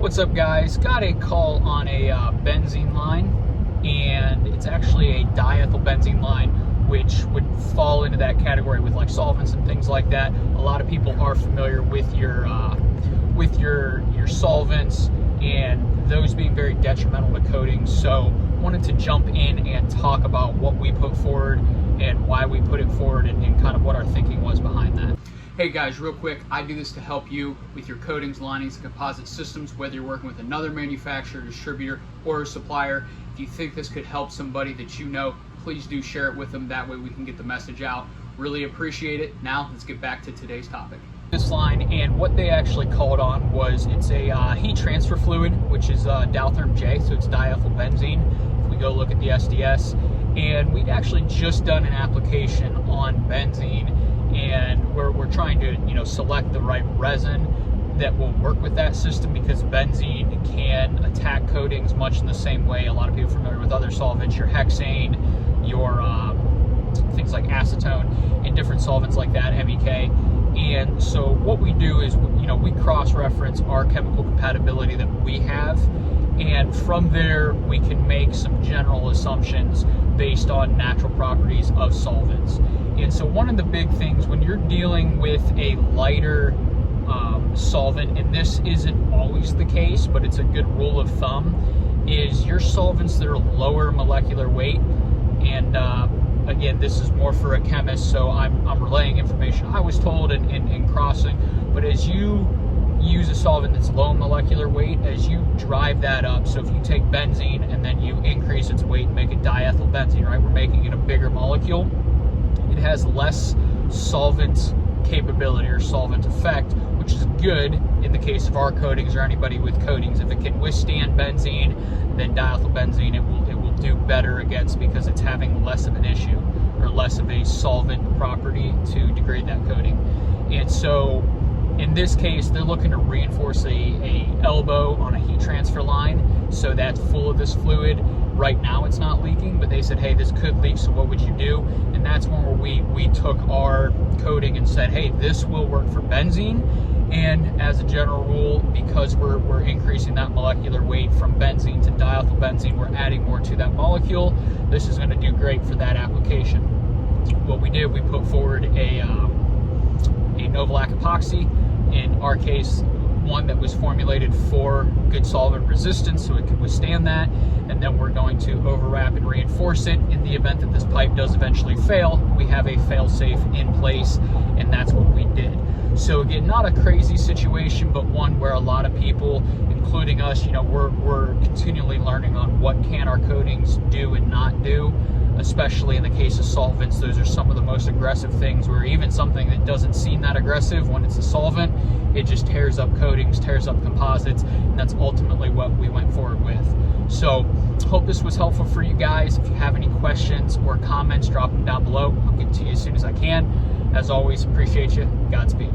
What's up, guys? Got a call on a benzene line, and it's actually a diethyl benzene line, which would fall into that category with like solvents and things like that. A lot of people are familiar with your solvents and those being very detrimental to coatings. So wanted to jump in and talk about what we put forward and why we put it forward and kind of what our thinking was behind that. Hey guys, real quick, I do this to help you with your coatings, linings, and composite systems, whether you're working with another manufacturer, distributor, or a supplier. If you think this could help somebody that you know, please do share it with them. That way we can get the message out. Really appreciate it. Now let's get back to today's topic. This line, and what they actually called on was it's a heat transfer fluid, which is dietherm J, so it's diethyl benzene. If we go look at the SDS, and we'd actually just done an application on benzene, and we're trying to select the right resin that will work with that system, because benzene can attack coatings much in the same way. A lot of people are familiar with other solvents, your hexane, your things like acetone, and different solvents like that, MEK. And so what we do is we cross-reference our chemical compatibility that we have, and from there we can make some general assumptions based on natural properties of solvents. And so one of the big things when you're dealing with a lighter solvent, and this isn't always the case, but it's a good rule of thumb, is your solvents that are lower molecular weight. And again, this is more for a chemist, so I'm relaying information I was told and crossing. But as you use a solvent that's low molecular weight, as you drive that up, so if you take benzene and then you increase its weight and make it diethyl benzene, right, we're making it a bigger molecule. It has less solvent capability or solvent effect, which is good in the case of our coatings or anybody with coatings. If it can withstand benzene, then diethyl benzene it will do better against, because it's having less of an issue or less of a solvent property to degrade that coating. And so in this case, they're looking to reinforce a elbow on a heat transfer line, so that's full of this fluid. Right now it's not leaking, but they said, hey, this could leak, so what would you do? And that's when we took our coating and said, hey, this will work for benzene. And as a general rule, because we're increasing that molecular weight from benzene to diethyl benzene, we're adding more to that molecule. This is going to do great for that application. What we did, we put forward a Novolac epoxy. In our case, one that was formulated for good solvent resistance, so it can withstand that. And then we're going to overwrap and reinforce it. In the event that this pipe does eventually fail, we have a fail-safe in place, and that's what we did. So again, not a crazy situation, but one where a lot of people, including us, we're continually learning on what can our coatings do and not do. Especially in the case of solvents, those are some of the most aggressive things, where even something that doesn't seem that aggressive, when it's a solvent, it just tears up coatings, tears up composites, and that's ultimately what we went forward with. So hope this was helpful for you guys. If you have any questions or comments, drop them down below. I'll get to you as soon as I can. As always, appreciate you. Godspeed.